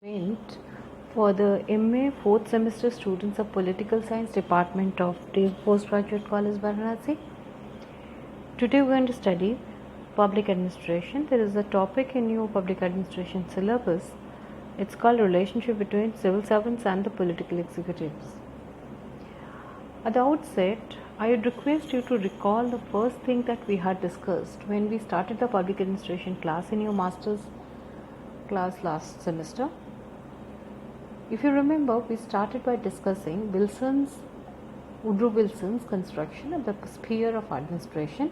Event for the MA 4th semester students of Political Science Department of Dev Postgraduate College Varanasi. Today we are going to study Public Administration. There is a topic in your Public Administration syllabus. It's called Relationship between Civil Servants and the Political Executives. At the outset, I would request you to recall the first thing that we had discussed when we started the Public Administration class in your Master's class last semester. If you remember, we started by discussing Woodrow Wilson's construction of the sphere of administration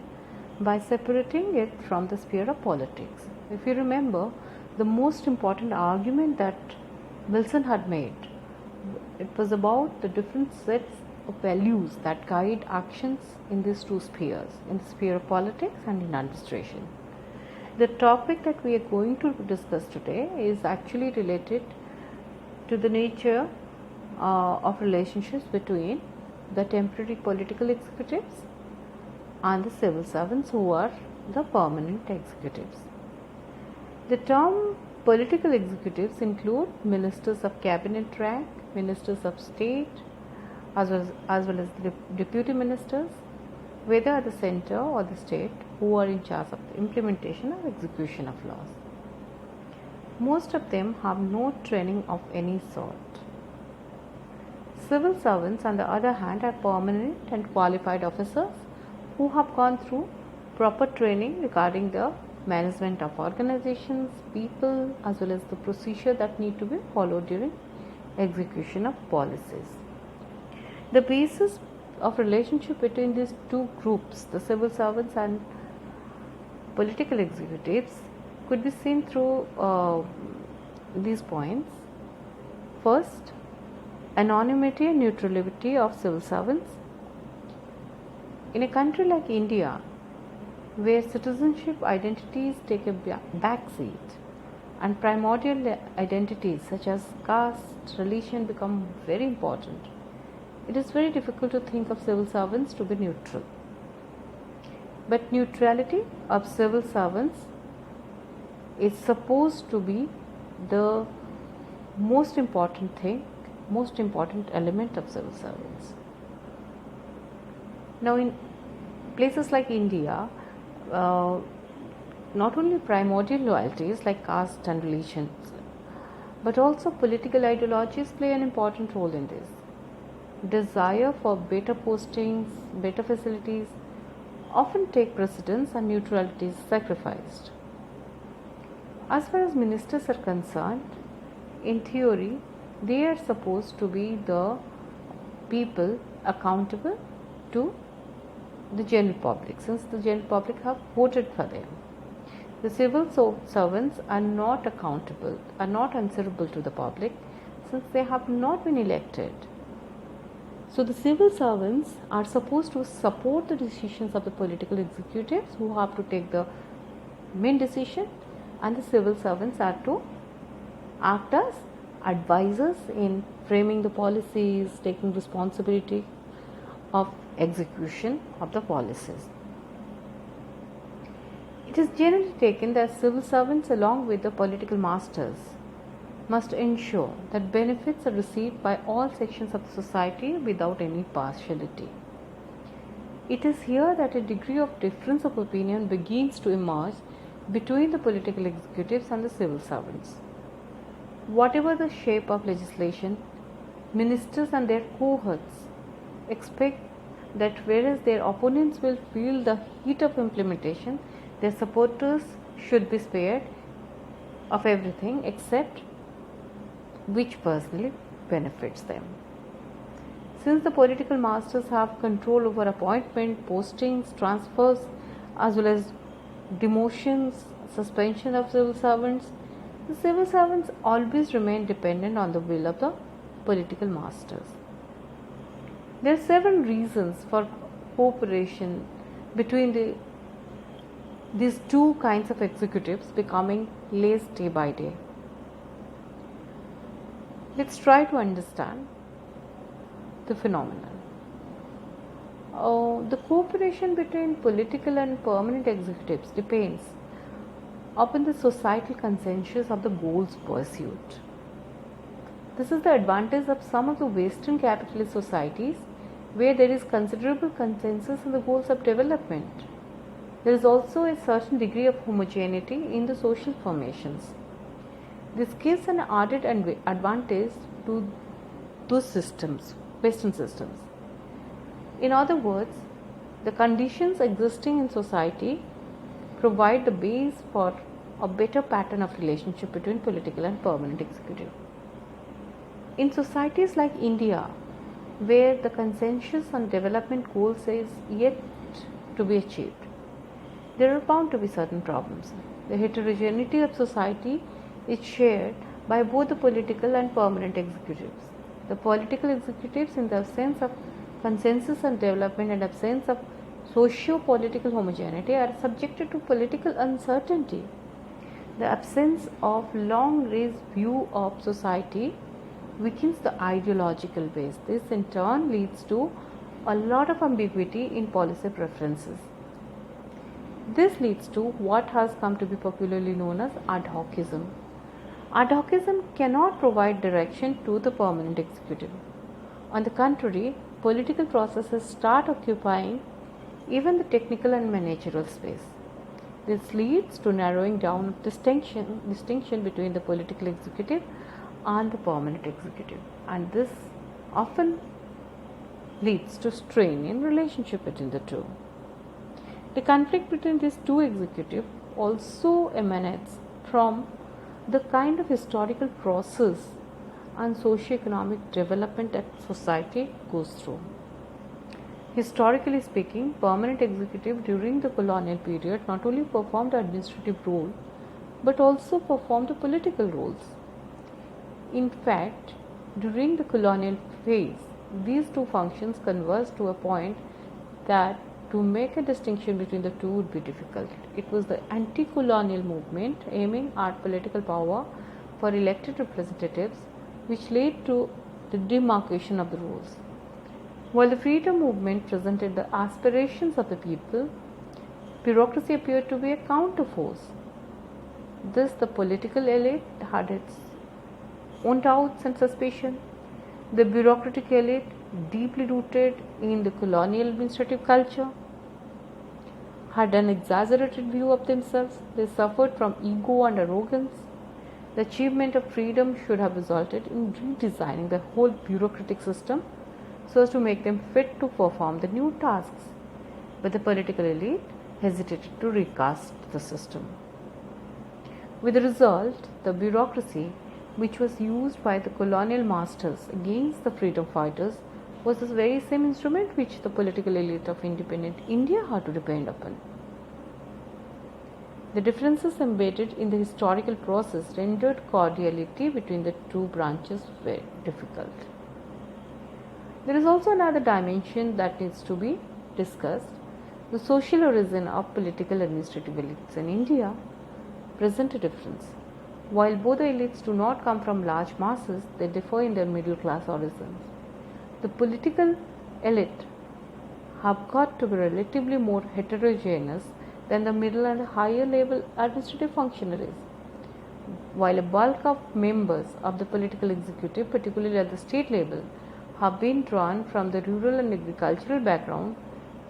by separating it from the sphere of politics. If you remember, the most important argument that Wilson had made, it was about the different sets of values that guide actions in these two spheres, in the sphere of politics and in administration. The topic that we are going to discuss today is actually related to the nature of relationships between the temporary political executives and the civil servants who are the permanent executives. The term political executives include ministers of cabinet rank, ministers of state, as well as the deputy ministers, whether at the center or the state, who are in charge of the implementation or execution of laws. Most of them have no training of any sort. Civil servants, on the other hand, are permanent and qualified officers who have gone through proper training regarding the management of organizations, people, as well as the procedure that need to be followed during execution of policies. The basis of relationship between these two groups, the civil servants and political executives, could be seen through these points. First, anonymity and neutrality of civil servants. In a country like India, where citizenship identities take a back seat and primordial identities such as caste, religion become very important, it is very difficult to think of civil servants to be neutral. But neutrality of civil servants is supposed to be the most important thing, most important element of civil servants. Now, in places like India, not only primordial loyalties like caste and religions, but also political ideologies play an important role in this. Desire for better postings, better facilities often take precedence and neutrality is sacrificed. As far as ministers are concerned, in theory, they are supposed to be the people accountable to the general public, since the general public have voted for them. The civil servants are not accountable, are not answerable to the public, since they have not been elected. So the civil servants are supposed to support the decisions of the political executives who have to take the main decision, and the civil servants are to act as advisors in framing the policies, taking responsibility of execution of the policies. It is generally taken that civil servants, along with the political masters, must ensure that benefits are received by all sections of the society without any partiality. It is here that a degree of difference of opinion begins to emerge between the political executives and the civil servants. Whatever the shape of legislation, ministers and their cohorts expect that whereas their opponents will feel the heat of implementation, their supporters should be spared of everything except which personally benefits them. Since the political masters have control over appointment, postings, transfers, as well as demotions, suspension of civil servants, the civil servants always remain dependent on the will of the political masters. There are several reasons for cooperation between these two kinds of executives becoming less day by day. Let's try to understand the phenomenon. The cooperation between political and permanent executives depends upon the societal consensus of the goals pursued. This is the advantage of some of the Western capitalist societies where there is considerable consensus on the goals of development. There is also a certain degree of homogeneity in the social formations. This gives an added advantage to those systems, Western systems. In other words, the conditions existing in society provide the base for a better pattern of relationship between political and permanent executive. In societies like India, where the consensus on development goals is yet to be achieved, there are bound to be certain problems. The heterogeneity of society is shared by both the political and permanent executives. The political executives, in the absence of consensus on development and absence of socio-political homogeneity, are subjected to political uncertainty. The absence of long-range view of society weakens the ideological base. This in turn leads to a lot of ambiguity in policy preferences. This leads to what has come to be popularly known as ad hocism. Ad hocism cannot provide direction to the permanent executive. On the contrary, political processes start occupying even the technical and managerial space. This leads to narrowing down of distinction between the political executive and the permanent executive, and this often leads to strain in relationship between the two. The conflict between these two executives also emanates from the kind of historical process and socio-economic development that society goes through. Historically speaking, permanent executive during the colonial period not only performed the administrative role but also performed the political roles. In fact, during the colonial phase, these two functions converged to a point that to make a distinction between the two would be difficult. It was the anti-colonial movement aiming at political power for elected representatives which led to the demarcation of the roles. While the freedom movement presented the aspirations of the people, bureaucracy appeared to be a counterforce. Thus, the political elite had its own doubts and suspicion. The bureaucratic elite, deeply rooted in the colonial administrative culture, had an exaggerated view of themselves. They suffered from ego and arrogance. The achievement of freedom should have resulted in redesigning the whole bureaucratic system so as to make them fit to perform the new tasks. But the political elite hesitated to recast the system. With the result, the bureaucracy, which was used by the colonial masters against the freedom fighters, was the very same instrument which the political elite of independent India had to depend upon. The differences embedded in the historical process rendered cordiality between the two branches very difficult. There is also another dimension that needs to be discussed. The social origin of political administrative elites in India present a difference. While both the elites do not come from large masses, they differ in their middle class origins. The political elite have got to be relatively more heterogeneous than the middle and higher level administrative functionaries. While a bulk of members of the political executive, particularly at the state level, have been drawn from the rural and agricultural background,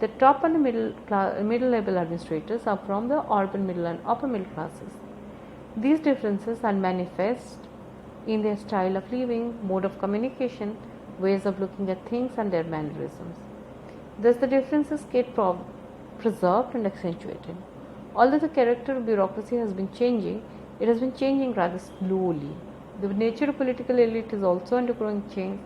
the top and the middle level administrators are from the urban middle and upper middle classes. These differences are manifest in their style of living, mode of communication, ways of looking at things and their mannerisms. Thus the differences get preserved and accentuated. Although the character of bureaucracy has been changing, it has been changing rather slowly. The nature of political elite is also undergoing change.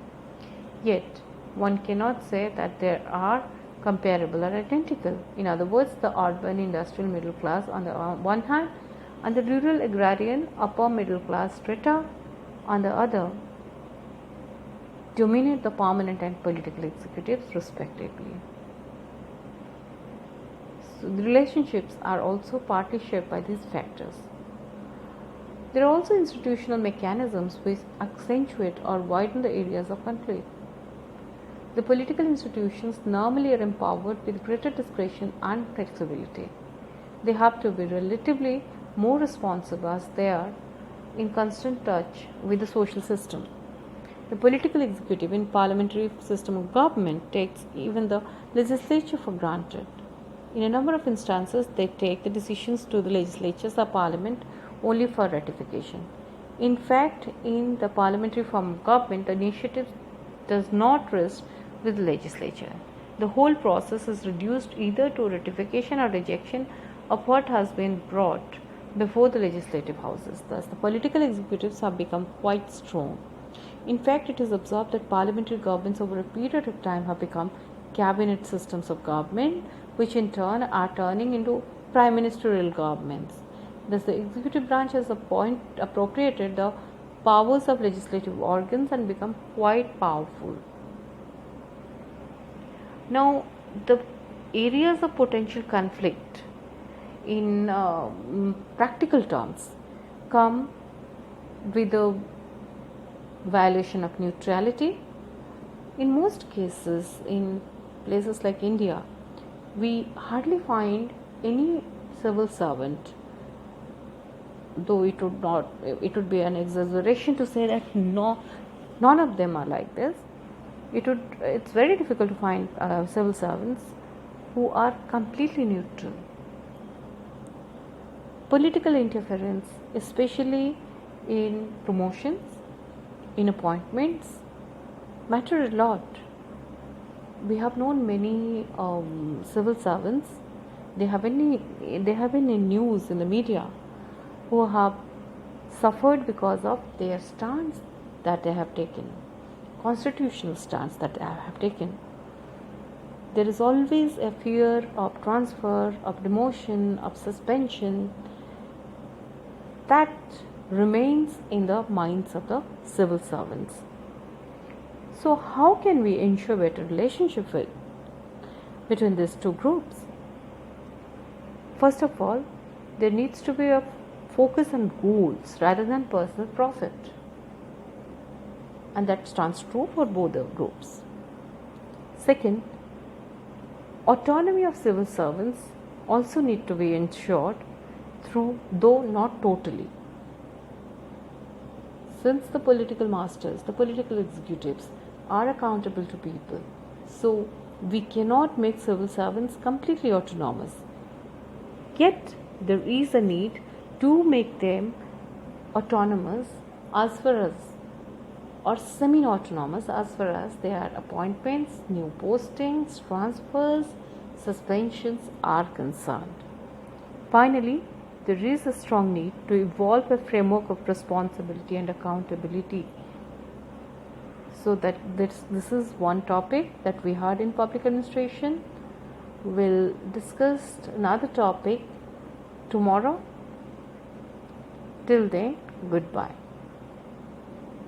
Yet, one cannot say that they are comparable or identical. In other words, the urban industrial middle class on the one hand and the rural agrarian upper middle class strata on the other dominate the permanent and political executives respectively. So the relationships are also partly shaped by these factors. There are also institutional mechanisms which accentuate or widen the areas of conflict. The political institutions normally are empowered with greater discretion and flexibility. They have to be relatively more responsive as they are in constant touch with the social system. The political executive in parliamentary system of government takes even the legislature for granted. In a number of instances, they take the decisions to the legislatures or parliament only for ratification. In fact, in the parliamentary form of government, the initiative does not rest with the legislature. The whole process is reduced either to ratification or rejection of what has been brought before the legislative houses. Thus, the political executives have become quite strong. In fact, it is observed that parliamentary governments over a period of time have become cabinet systems of government, which in turn are turning into prime ministerial governments. Thus, the executive branch has appropriated the powers of legislative organs and become quite powerful. Now, the areas of potential conflict in practical terms come with the violation of neutrality. In most cases, in places like India, we hardly find any civil servant, though it would be an exaggeration to say that none of them are like this. It's very difficult to find civil servants who are completely neutral. Political interference, especially in promotions, in appointments, matter a lot. We have known many civil servants. They have been in news in the media who have suffered because of their stance that they have taken, constitutional stance that they have taken. There is always a fear of transfer, of demotion, of suspension that remains in the minds of the civil servants. So, how can we ensure better relationship between these two groups? First of all, there needs to be a focus on goals rather than personal profit, and that stands true for both the groups. Second, autonomy of civil servants also need to be ensured through, though not totally. Since the political masters, the political executives are accountable to people, so we cannot make civil servants completely autonomous. Yet there is a need to make them autonomous as far as, or semi-autonomous as far as their appointments, new postings, transfers, suspensions are concerned. Finally, there is a strong need to evolve a framework of responsibility and accountability. So that this is one topic that we had in public administration. We'll discuss another topic tomorrow. Till then, goodbye.